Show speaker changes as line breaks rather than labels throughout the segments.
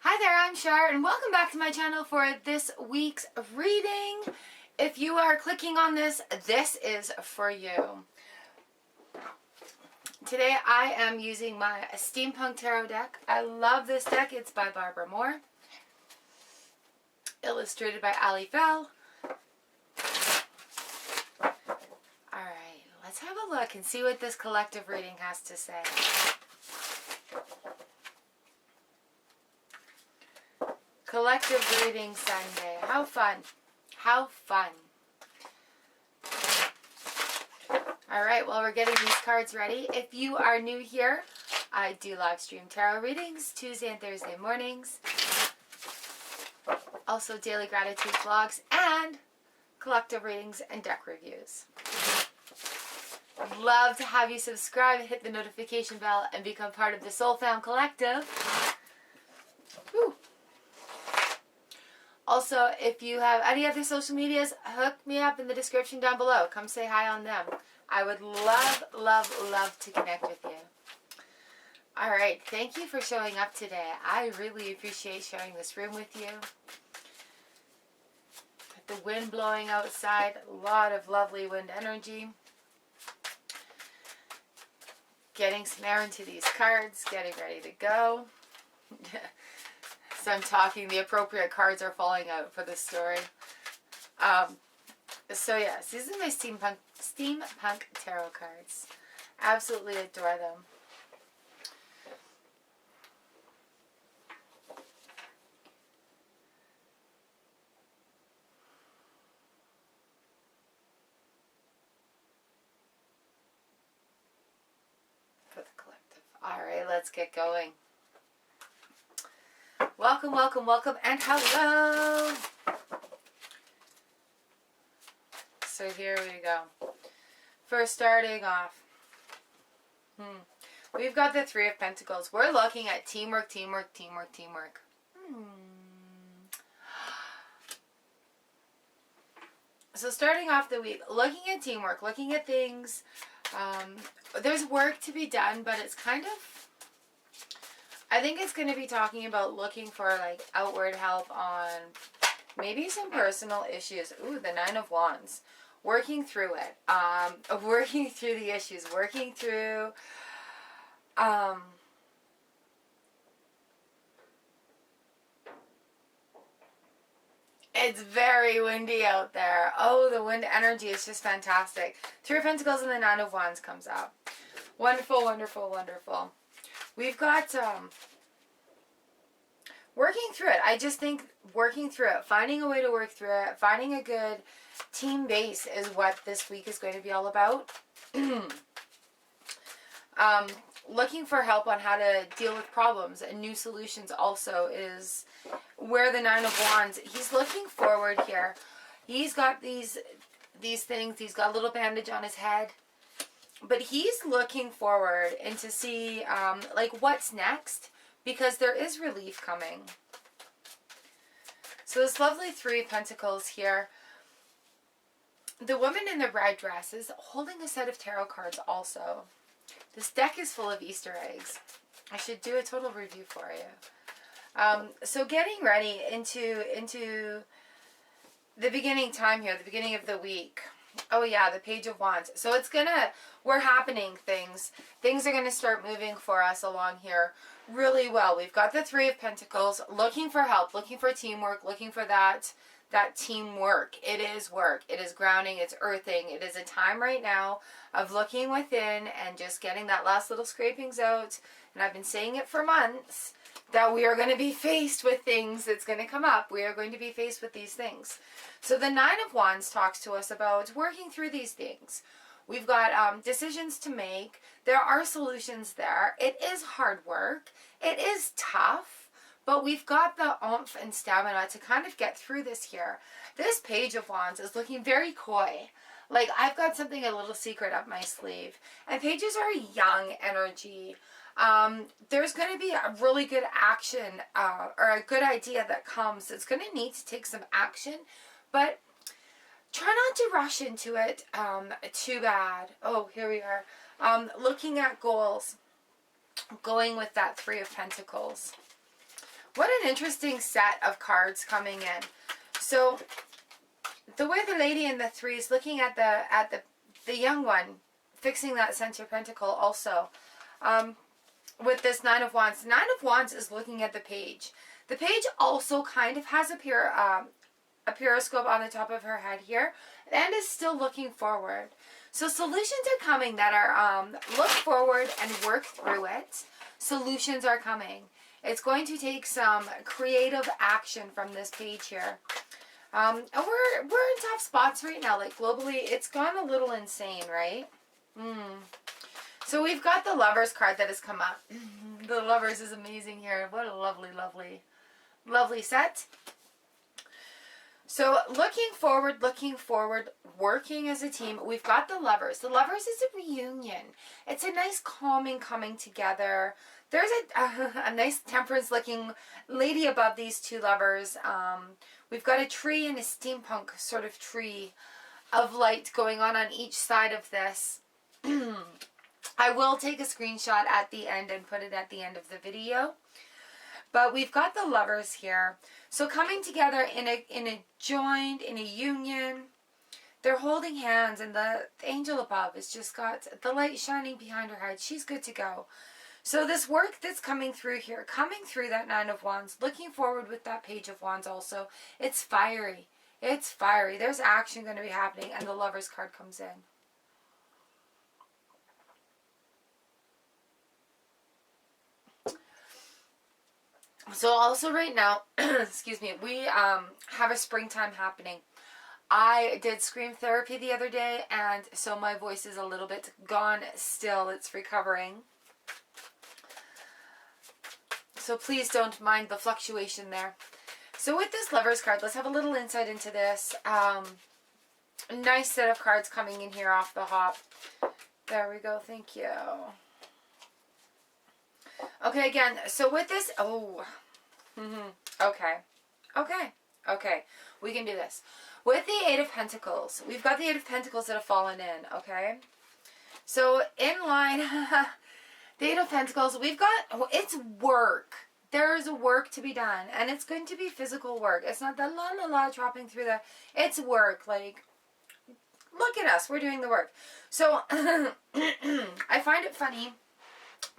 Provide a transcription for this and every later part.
Hi there, I'm Char, and welcome back to my channel for this week's reading. If you are clicking on this, this is for you. Today I am using my Steampunk Tarot deck. I love this deck. It's by Barbara Moore. Illustrated by Ali Fell. Alright, let's have a look and see what this collective reading has to say. Collective reading Sunday. How fun. How fun. Alright, well, we're getting these cards ready. If you are new here, I do live stream tarot readings Tuesday and Thursday mornings. Also daily gratitude vlogs and collective readings and deck reviews. Love to have you subscribe, hit the notification bell, and become part of the Soul Fam Collective. Whew. Also, if you have any other social medias, hook me up in the description down below. Come say hi on them. I would love, love, love to connect with you. Alright, thank you for showing up today. I really appreciate sharing this room with you. The wind blowing outside, a lot of lovely wind energy. Getting some air into these cards, getting ready to go. So I'm talking, the appropriate cards are falling out for this story. So yes, these are my steampunk tarot cards. Absolutely adore them. For the collective. Alright, let's get going. Welcome, welcome, welcome, and hello! So here we go. First, starting off. We've got the Three of Pentacles. We're looking at teamwork, teamwork, teamwork, teamwork. So starting off the week, looking at teamwork, looking at things. There's work to be done, but it's kind of... I think it's going to be talking about looking for like outward help on maybe some personal issues. Ooh, the Nine of Wands. Working through it. Working through the issues. Working through... It's very windy out there. Oh, the wind energy is just fantastic. Three of Pentacles and the Nine of Wands comes out. Wonderful, wonderful, wonderful. We've got working through it. I just think working through it, finding a way to work through it, finding a good team base is what this week is going to be all about. Looking for help on how to deal with problems and new solutions also is where the Nine of Wands, he's looking forward here. He's got these things, he's got a little bandage on his head. But he's looking forward and to see like what's next, because there is relief coming. So this lovely Three of Pentacles here. The woman in the red dress is holding a set of tarot cards also. This deck is full of Easter eggs. I should do a total review for you. So getting ready into the beginning time here, the beginning of the week. Oh yeah, the Page of Wands. So it's we're happening things. Things are going to start moving for us along here really well. We've got the Three of Pentacles, looking for help, looking for teamwork, looking for that teamwork. It is work. It is grounding. It's earthing. It is a time right now of looking within and just getting that last little scrapings out. And I've been saying it for months that we are going to be faced with things that's going to come up. We are going to be faced with these things. So the Nine of Wands talks to us about working through these things. We've got decisions to make. There are solutions there. It is hard work. It is tough. But we've got the oomph and stamina to kind of get through this here. This Page of Wands is looking very coy. Like I've got something, a little secret up my sleeve. And pages are young energy. There's going to be a really good action or a good idea that comes. It's going to need to take some action. But try not to rush into it too bad. Oh, here we are. Looking at goals. Going with that Three of Pentacles. What an interesting set of cards coming in. So the way the lady in the 3 is looking at the young one, fixing that center pentacle also. With this 9 of Wands. 9 of Wands is looking at the page. The page also kind of has a periscope on the top of her head here, and is still looking forward. So solutions are coming that are look forward and work through it. Solutions are coming. It's going to take some creative action from this page here. And we're in tough spots right now. Like globally, it's gone a little insane, right? So we've got the Lovers card that has come up. The Lovers is amazing here. What a lovely, lovely, lovely set. So looking forward, working as a team. We've got the Lovers. The Lovers is a reunion. It's a nice calming coming together. There's a nice temperance looking lady above these two lovers. We've got a tree and a steampunk sort of tree of light going on each side of this. I will take a screenshot at the end and put it at the end of the video. But we've got the Lovers here. So coming together in a joined, in a union. They're holding hands, and the angel above has just got the light shining behind her head. She's good to go. So this work that's coming through here, coming through that 9 of Wands, looking forward with that Page of Wands also. It's fiery. It's fiery. There's action going to be happening, and the Lovers card comes in. So also right now, excuse me, we have a springtime happening. I did scream therapy the other day, and so my voice is a little bit gone still. It's recovering. So please don't mind the fluctuation there. So with this Lovers card, let's have a little insight into this. Nice set of cards coming in here off the hop. There we go. Thank you. Okay, again, so with this, okay, we can do this. With the 8 of Pentacles, we've got the 8 of Pentacles that have fallen in, okay? So in line, the 8 of Pentacles, we've got, it's work. There is work to be done, and it's going to be physical work. It's not the la dropping through the, it's work, like, look at us, we're doing the work. So, I find it funny,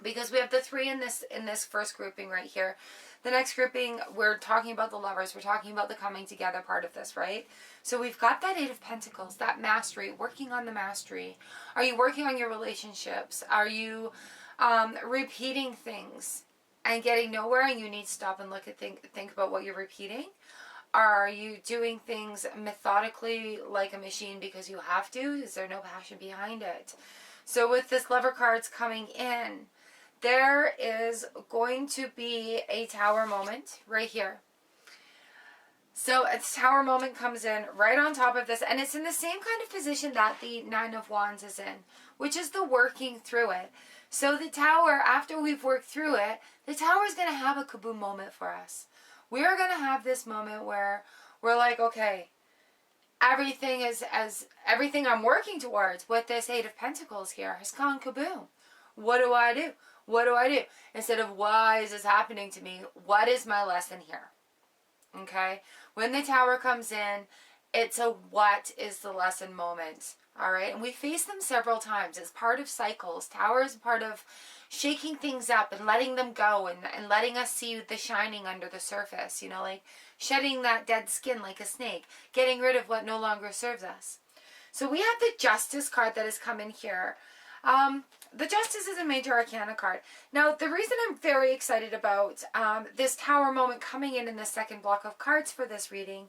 because we have the 3 in this first grouping right here. The next grouping, we're talking about the Lovers. We're talking about the coming together part of this, right? So we've got that 8 of Pentacles, that mastery, working on the mastery. Are you working on your relationships? Are you repeating things and getting nowhere, and you need to stop and look at think about what you're repeating? Are you doing things methodically like a machine because you have to? Is there no passion behind it? So with this Lover cards coming in, there is going to be a Tower moment right here. So a Tower moment comes in right on top of this, and it's in the same kind of position that the 9 of Wands is in, which is the working through it. So the Tower, after we've worked through it, the Tower is going to have a kaboom moment for us. We are going to have this moment where we're like, okay, everything I'm working towards with this 8 of Pentacles here has gone kaboom. What do I do? What do I do? Instead of, why is this happening to me? What is my lesson here? Okay? When the Tower comes in, it's a what is the lesson moment. All right? And we face them several times. It's part of cycles. Tower is part of shaking things up and letting them go, and letting us see the shining under the surface. You know, like shedding that dead skin like a snake. Getting rid of what no longer serves us. So we have the Justice card that has come in here. The Justice is a major arcana card. Now, the reason I'm very excited about this Tower moment coming in the second block of cards for this reading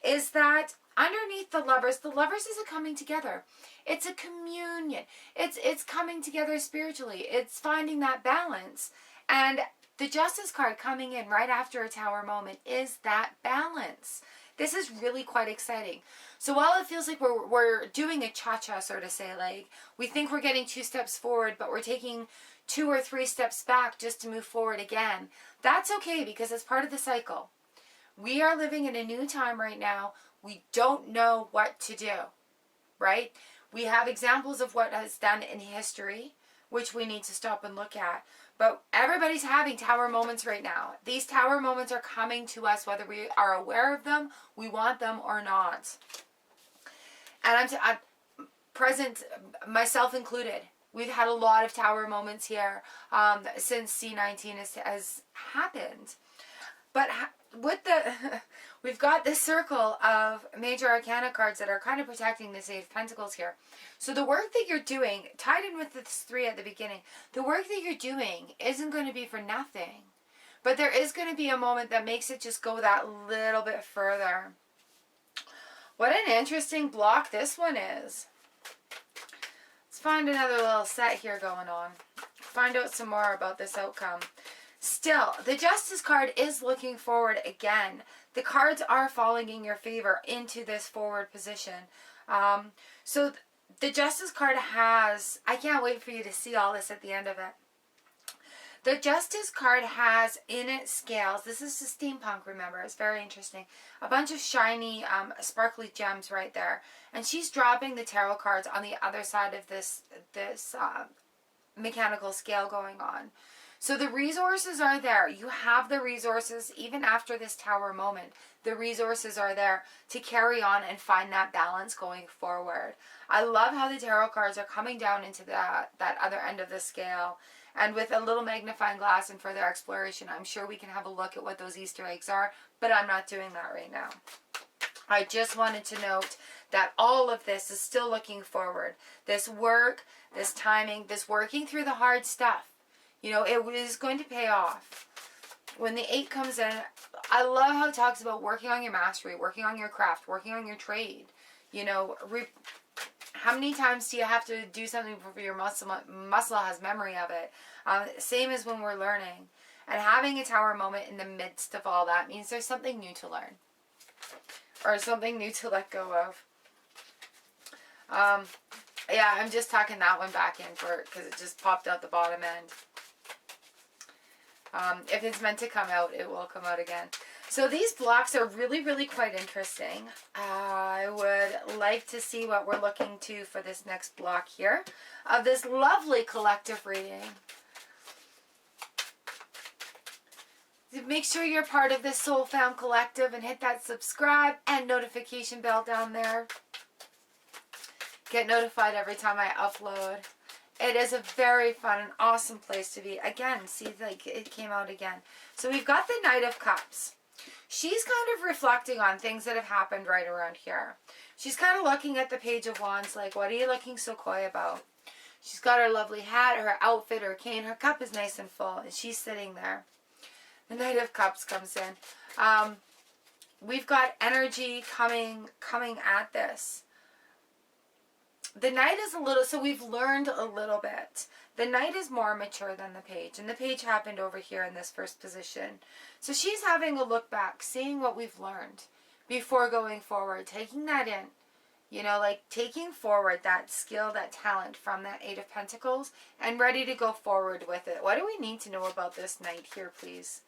is that underneath the Lovers is a coming together. It's a communion. It's coming together spiritually. It's finding that balance. And the Justice card coming in right after a Tower moment is that balance. This is really quite exciting. So while it feels like we're doing a cha-cha, so to say, like we think we're getting 2 steps forward, but we're taking 2 or 3 steps back just to move forward again, that's okay, because it's part of the cycle. We are living in a new time right now. We don't know what to do, right? We have examples of what has done in history, which we need to stop and look at. But everybody's having tower moments right now. These tower moments are coming to us whether we are aware of them, we want them or not. And I'm present, myself included. We've had a lot of tower moments here since C19 has happened. But with the, we've got this circle of major arcana cards that are kind of protecting this Eight of Pentacles here. So the work that you're doing, tied in with this 3 at the beginning, the work that you're doing isn't going to be for nothing. But there is going to be a moment that makes it just go that little bit further. What an interesting block this one is. Let's find another little set here going on. Find out some more about this outcome. Still, the Justice card is looking forward again. The cards are falling in your favor into this forward position. So the Justice card has, I can't wait for you to see all this at the end of it. The Justice card has in its scales, this is the steampunk, remember, it's very interesting, a bunch of shiny, sparkly gems right there. And she's dropping the tarot cards on the other side of this mechanical scale going on. So the resources are there. You have the resources, even after this tower moment. The resources are there to carry on and find that balance going forward. I love how the tarot cards are coming down into that other end of the scale. And with a little magnifying glass and further exploration, I'm sure we can have a look at what those Easter eggs are. But I'm not doing that right now. I just wanted to note that all of this is still looking forward. This work, this timing, this working through the hard stuff. You know, it is going to pay off. When the 8 comes in, I love how it talks about working on your mastery, working on your craft, working on your trade. You know, how many times do you have to do something before your muscle has memory of it? Same as when we're learning. And having a tower moment in the midst of all that means there's something new to learn. Or something new to let go of. Yeah, I'm just tucking that one back in for it because it just popped out the bottom end. If it's meant to come out, it will come out again. So these blocks are really, really quite interesting. I would like to see what we're looking to for this next block here of this lovely collective reading. Make sure you're part of this Soul Fam Collective and hit that subscribe and notification bell down there. Get notified every time I upload. It is a very fun and awesome place to be. Again, see, like it came out again. So we've got the Knight of Cups. She's kind of reflecting on things that have happened right around here. She's kind of looking at the Page of Wands like, what are you looking so coy about? She's got her lovely hat, her outfit, her cane. Her cup is nice and full, and she's sitting there. The Knight of Cups comes in. We've got energy coming at this. The Knight is a little, so we've learned a little bit. The Knight is more mature than the Page, and the Page happened over here in this first position. So she's having a look back, seeing what we've learned before going forward, taking that in. You know, like taking forward that skill, that talent from that 8 of Pentacles, and ready to go forward with it. What do we need to know about this Knight here, please?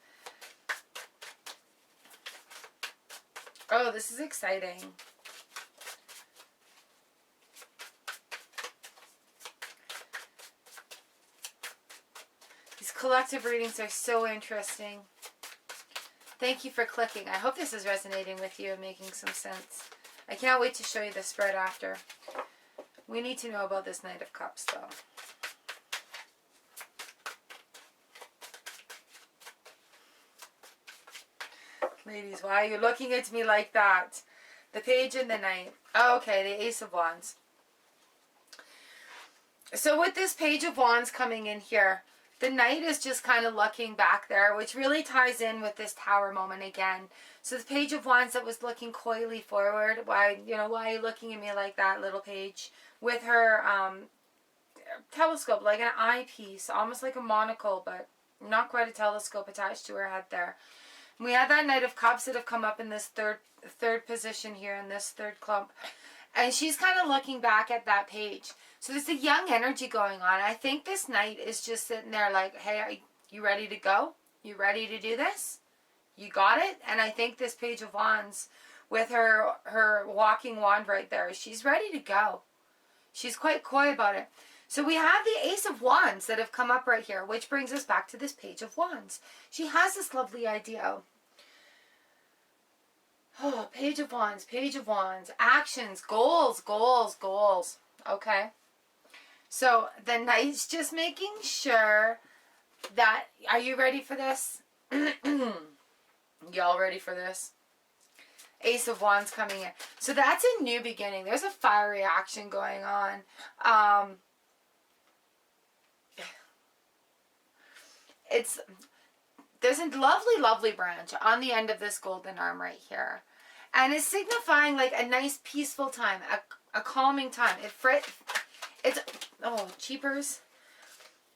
Oh, this is exciting. These collective readings are so interesting. Thank you for clicking. I hope this is resonating with you and making some sense. I can't wait to show you the spread after. We need to know about this Knight of Cups, though. Ladies, why are you looking at me like that? The Page and the Knight. Oh, okay, the Ace of Wands. So with this Page of Wands coming in here, the Knight is just kind of looking back there, which really ties in with this Tower moment again. So the Page of Wands that was looking coyly forward. Why are you looking at me like that, little Page? With her telescope, like an eyepiece, almost like a monocle, but not quite a telescope attached to her head there. We have that Knight of Cups that have come up in this third position here in this third clump. And she's kind of looking back at that Page. So there's a young energy going on. I think this Knight is just sitting there like, hey, are you ready to go? You ready to do this? You got it? And I think this Page of Wands with her walking wand right there, she's ready to go. She's quite coy about it. So we have the Ace of Wands that have come up right here, which brings us back to this Page of Wands. She has this lovely idea. Oh, Page of Wands, Page of Wands. Actions, goals, goals, goals. Okay. So the Knight's just making sure that... Are you ready for this? Y'all ready for this? Ace of Wands coming in. So that's a new beginning. There's a fiery action going on. There's a lovely, lovely branch on the end of this golden arm right here. And it's signifying like a nice peaceful time, a calming time. It's, oh, cheapers.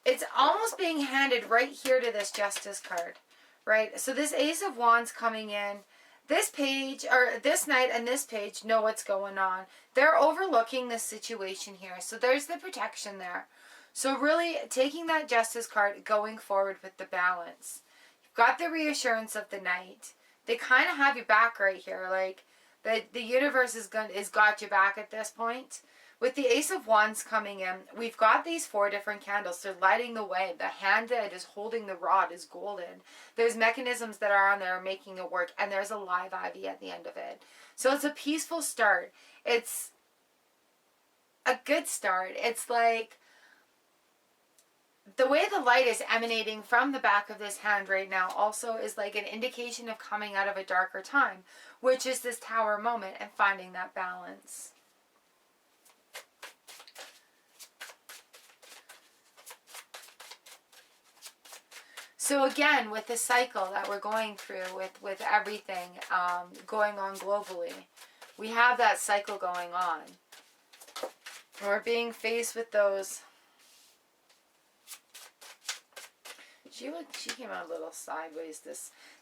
It's almost being handed right here to this Justice card, right? So this Ace of Wands coming in, this page, or this Knight and this page know what's going on. They're overlooking this situation here. So there's the protection there. So really taking that Justice card, going forward with the balance. You've got the reassurance of the Knight. They kind of have your back right here. Like the universe is got your back at this point. With the Ace of Wands coming in, we've got these 4 different candles. They're lighting the way. The hand that is holding the rod is golden. There's mechanisms that are on there making it work. And there's a live ivy at the end of it. So it's a peaceful start. It's a good start. It's like... The way the light is emanating from the back of this hand right now also is like an indication of coming out of a darker time, which is this Tower moment and finding that balance. So again, with the cycle that we're going through with everything going on globally, we have that cycle going on. We're being faced with those... She came out a little sideways.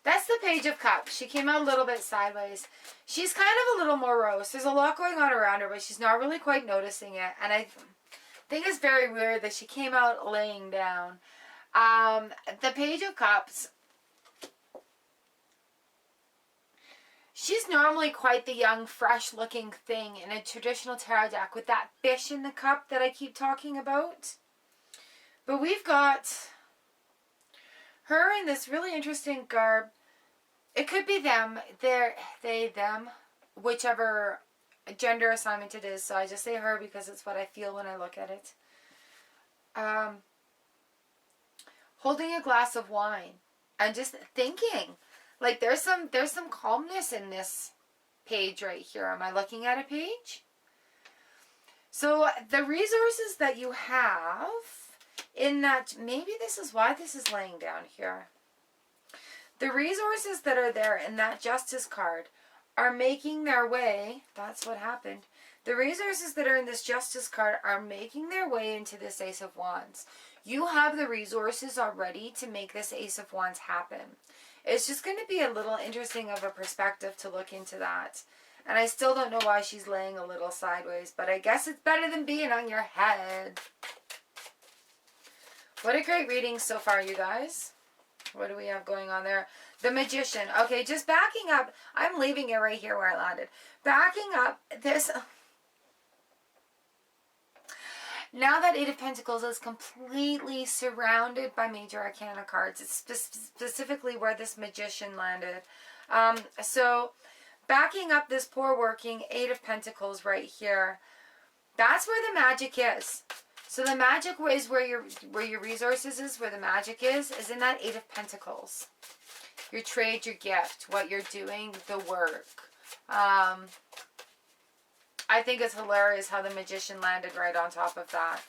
That's the Page of Cups. She came out a little bit sideways. She's kind of a little morose. There's a lot going on around her, but she's not really quite noticing it. And I think it's very weird that she came out laying down. The Page of Cups. She's normally quite the young, fresh-looking thing in a traditional tarot deck with that fish in the cup that I keep talking about. But we've got... her in this really interesting garb. It could be them. They, them. Whichever gender assignment it is. So I just say her because it's what I feel when I look at it. Holding a glass of wine. And just thinking. Like there's some calmness in this page right here. Am I looking at a page? So the resources that you have... in that, maybe this is why this is laying down here. The resources that are there in that Justice card are making their way. That's what happened. The resources that are in this Justice card are making their way into this Ace of Wands. You have the resources already to make this Ace of Wands happen. It's just going to be a little interesting of a perspective to look into that. And I still don't know why she's laying a little sideways, but I guess it's better than being on your head. What a great reading so far, you guys. What do we have going on there? The Magician. Okay, just backing up. I'm leaving it right here where I landed. Backing up this. Now that Eight of Pentacles is completely surrounded by Major Arcana cards. It's specifically where this Magician landed. So, backing up this poor working Eight of Pentacles right here. That's where the magic is. So the magic is where your resources is, where the magic is in that Eight of Pentacles. Your trade, your gift, what you're doing, the work. I think it's hilarious how the Magician landed right on top of that.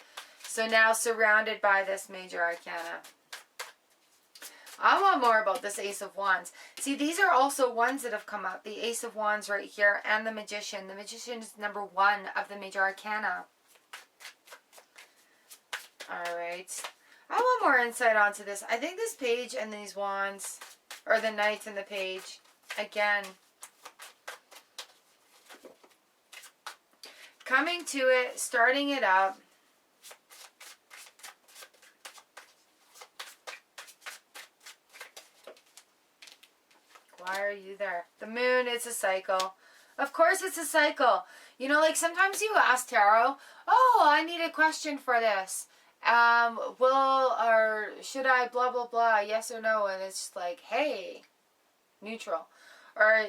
So now surrounded by this Major Arcana. I want more about this Ace of Wands. See, these are also ones that have come up. The Ace of Wands right here and the Magician. The Magician is number 1 of the Major Arcana. Alright. I want more insight onto this. I think this page and these wands, or the Knight and the page, again, coming to it, starting it up. Why are you there? The Moon, it's a cycle. Of course it's a cycle. You know, like sometimes you ask tarot, oh, I need a question for this. Or should I blah, blah, blah, yes or no? And it's just like, hey, neutral. Or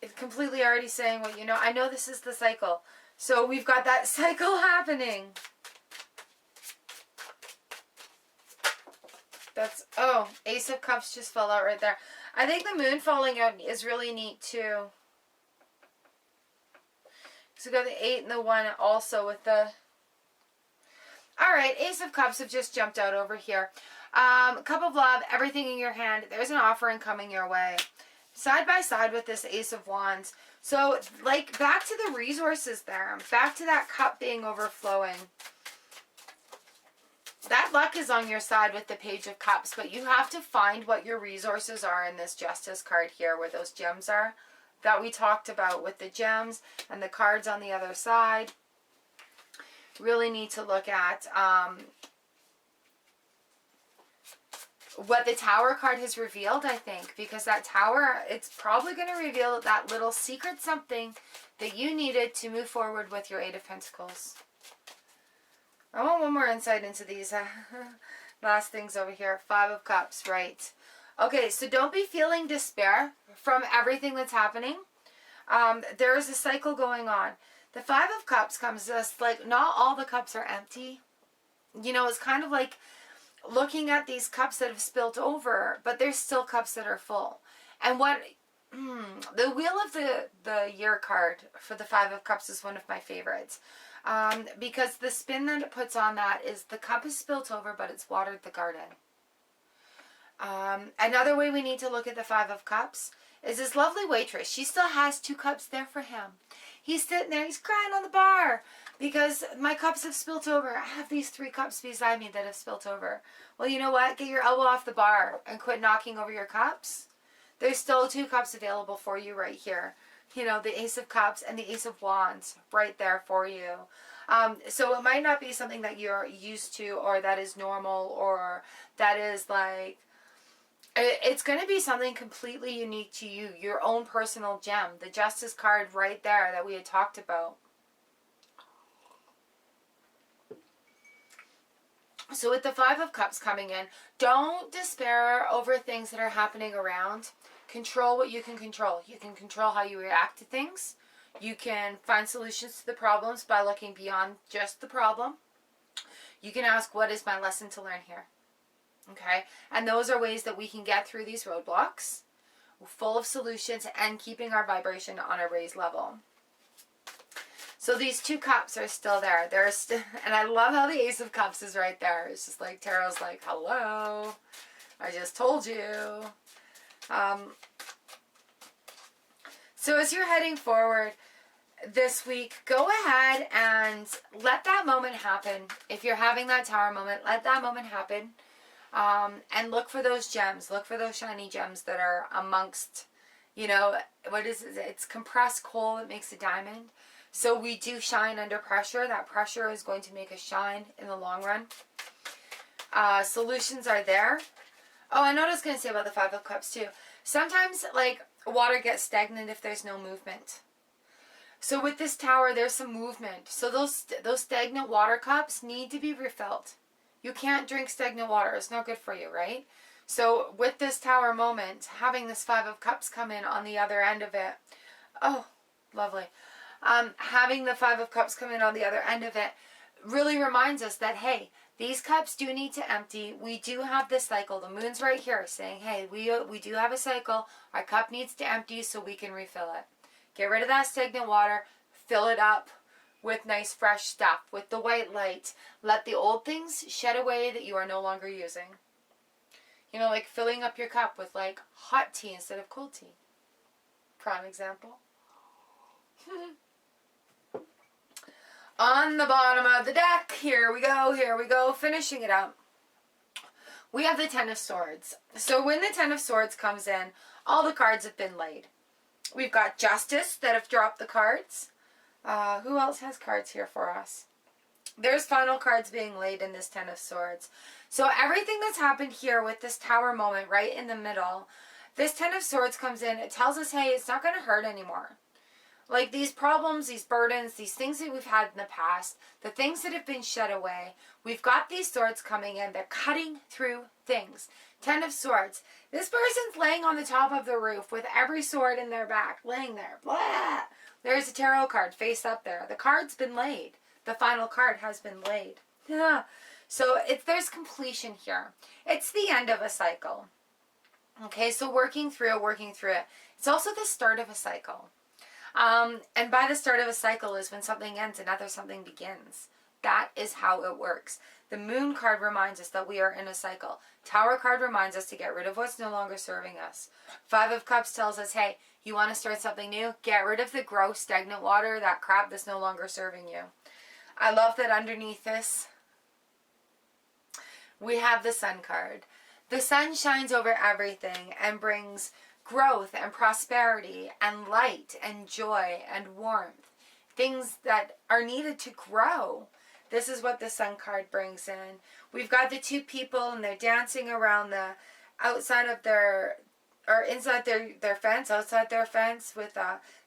it's completely already saying what you know. I know this is the cycle. So we've got that cycle happening. That's, oh, Ace of Cups just fell out right there. I think the moon falling out is really neat too. So we got the 8 and the 1 also with the... Alright, Ace of Cups have just jumped out over here. Cup of Love, everything in your hand. There's an offering coming your way. Side by side with this Ace of Wands. So, like, back to the resources there. Back to that cup being overflowing. That luck is on your side with the Page of Cups, but you have to find what your resources are in this Justice card here, where those gems are, that we talked about with the gems and the cards on the other side. Really need to look at what the Tower card has revealed, I think, because that Tower, it's probably going to reveal that little secret something that you needed to move forward with your 8 of Pentacles. I want one more insight into these last things over here. 5 of Cups, right. Okay, so don't be feeling despair from everything that's happening. There is a cycle going on. The 5 of Cups comes just like, not all the cups are empty. You know, it's kind of like looking at these cups that have spilt over, but there's still cups that are full. And what... the Wheel of the Year card for the 5 of Cups is one of my favorites. Because the spin that it puts on that is the cup is spilt over, but it's watered the garden. Another way we need to look at the 5 of Cups is this lovely waitress. She still has 2 cups there for him. He's sitting there, he's crying on the bar because my cups have spilt over. I have these 3 cups beside me that have spilt over. Well, you know what? Get your elbow off the bar and quit knocking over your cups. There's still 2 cups available for you right here. You know, the Ace of Cups and the Ace of Wands right there for you. So it might not be something that you're used to or that is normal or that is like, it's going to be something completely unique to you, your own personal gem. The Justice card right there that we had talked about. So with the 5 of Cups coming in, don't despair over things that are happening around. Control what you can control. You can control how you react to things. You can find solutions to the problems by looking beyond just the problem. You can ask, what is my lesson to learn here? Okay? And those are ways that we can get through these roadblocks, full of solutions and keeping our vibration on a raised level. So these 2 cups are still there. And I love how the Ace of Cups is right there. It's just like Tarot's like, hello, I just told you. So as you're heading forward this week, go ahead and let that moment happen. If you're having that Tower moment, let that moment happen. And look for those gems. Look for those shiny gems that are amongst, you know, what is it? It's compressed coal that makes a diamond. So we do shine under pressure. That pressure is going to make us shine in the long run. Solutions are there. Oh, I know what I was going to say about the 5 of Cups too. Sometimes, like, water gets stagnant if there's no movement. So with this Tower, there's some movement. So those stagnant water cups need to be refilled. You can't drink stagnant water. It's not good for you, right? So with this Tower moment, having this 5 of Cups come in on the other end of it. Oh, lovely. Having the 5 of Cups come in on the other end of it really reminds us that, hey, these cups do need to empty. We do have this cycle. The moon's right here saying, hey, we do have a cycle. Our cup needs to empty so we can refill it. Get rid of that stagnant water. Fill it up with nice fresh stuff, with the white light. Let the old things shed away that you are no longer using. You know, like filling up your cup with like hot tea instead of cold tea. Prime example. On the bottom of the deck, here we go, finishing it up. We have the 10 of Swords. So when the 10 of Swords comes in, all the cards have been laid. We've got Justice that have dropped the cards. Who else has cards here for us? There's final cards being laid in this 10 of Swords. So everything that's happened here with this Tower moment right in the middle, This Ten of Swords comes in. It tells us, hey, it's not going to hurt anymore. Like these problems, these burdens, these things that we've had in the past, the things that have been shed away, we've got these swords coming in. They're cutting through things. Ten of Swords. This person's laying on the top of the roof with every sword in their back, laying there. Blah. There's a tarot card face up there. The card's been laid. The final card has been laid. Yeah. So there's completion here. It's the end of a cycle. Okay, so working through it. It's also the start of a cycle. And by the start of a cycle is when something ends, another something begins. That is how it works. The Moon card reminds us that we are in a cycle. Tower card reminds us to get rid of what's no longer serving us. Five of Cups tells us, hey, you want to start something new? Get rid of the gross, stagnant water, that crap that's no longer serving you. I love that underneath this, we have the Sun card. The sun shines over everything and brings growth and prosperity and light and joy and warmth. Things that are needed to grow. This is what the Sun card brings in. We've got the two people and they're dancing around the outside of their, or inside their fence, outside their fence with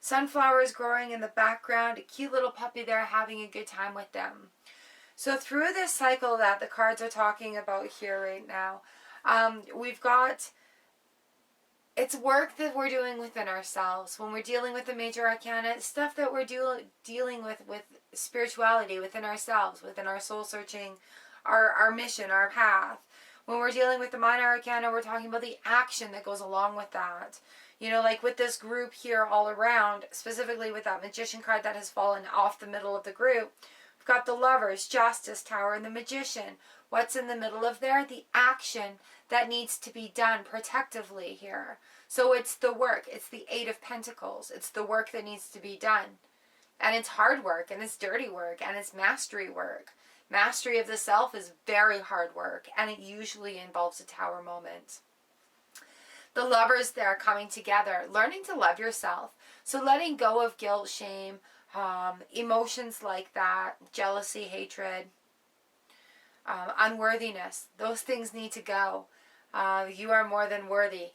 sunflowers growing in the background. A cute little puppy there having a good time with them. So through this cycle that the cards are talking about here right now, we've got, it's work that we're doing within ourselves. When we're dealing with the major arcana, it's stuff that we're dealing with spirituality within ourselves, within our soul searching, our mission, our path. When we're dealing with the minor arcana, we're talking about the action that goes along with that. You know, like with this group here all around, specifically with that Magician card that has fallen off the middle of the group, we've got the Lovers, Justice, Tower, and the Magician. What's in the middle of there? The action that needs to be done protectively here. So it's the work. It's the Eight of Pentacles. It's the work that needs to be done. And it's hard work, and it's dirty work, and it's mastery work. Mastery of the self is very hard work, and it usually involves a Tower moment. The Lovers there coming together, learning to love yourself. So letting go of guilt, shame, emotions like that, jealousy, hatred, unworthiness. Those things need to go. You are more than worthy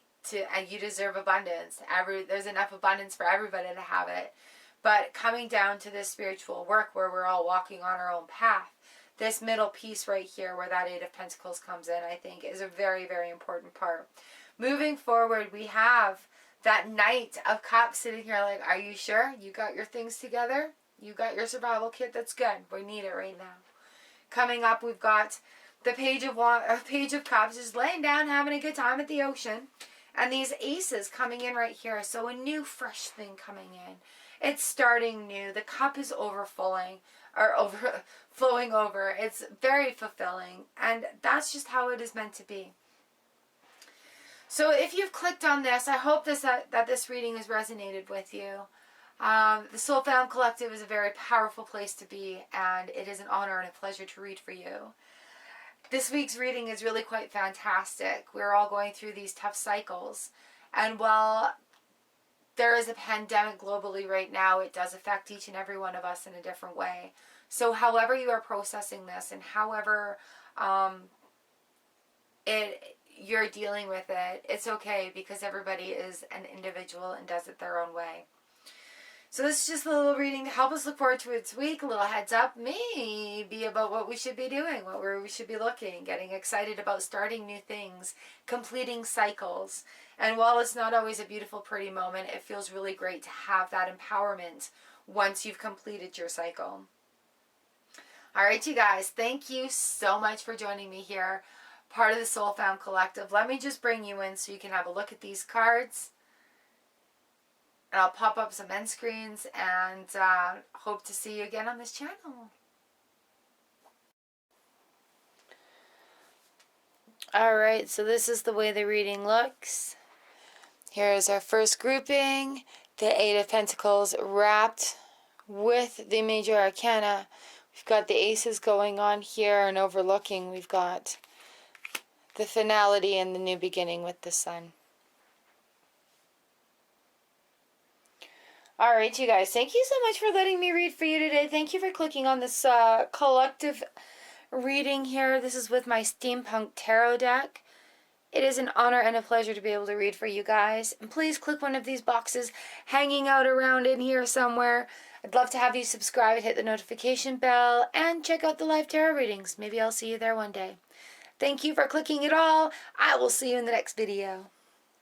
and you deserve abundance. There's enough abundance for everybody to have it. But coming down to this spiritual work where we're all walking on our own path, this middle piece right here where that Eight of Pentacles comes in, I think is a very, very important part. Moving forward, we have that Knight of Cups sitting here like, are you sure? You got your things together? You got your survival kit? That's good. We need it right now. Coming up, we've got the Page of Cups just laying down, having a good time at the ocean. And these aces coming in right here. So a new, fresh thing coming in. It's starting new. The cup is overflowing over. It's very fulfilling. And that's just how it is meant to be. So if you've clicked on this, I hope that this reading has resonated with you. The Soul Found Collective is a very powerful place to be, and it is an honor and a pleasure to read for you. This week's reading is really quite fantastic. We're all going through these tough cycles, and while there is a pandemic globally right now, it does affect each and every one of us in a different way. So however you are processing this and however you're dealing with it, it's okay, because everybody is an individual and does it their own way. So this is just a little reading to help us look forward to its week. A little heads up, maybe about what we should be doing, where we should be looking, getting excited about starting new things, completing cycles. And while it's not always a beautiful, pretty moment, it feels really great to have that empowerment once you've completed your cycle. All right, you guys, thank you so much for joining me here, part of the Soul Found Collective. Let me just bring you in so you can have a look at these cards. And I'll pop up some end screens, and hope to see you again on this channel. Alright, so this is the way the reading looks. Here's our first grouping. The Eight of Pentacles wrapped with the Major Arcana. We've got the Aces going on here, and overlooking we've got the finality and the new beginning with the Sun. Alright, you guys, thank you so much for letting me read for you today. Thank you for clicking on this collective reading here. This is with my Steampunk Tarot deck. It is an honor and a pleasure to be able to read for you guys. And please click one of these boxes hanging out around in here somewhere. I'd love to have you subscribe and hit the notification bell and check out the live tarot readings. Maybe I'll see you there one day. Thank you for clicking it all. I will see you in the next video.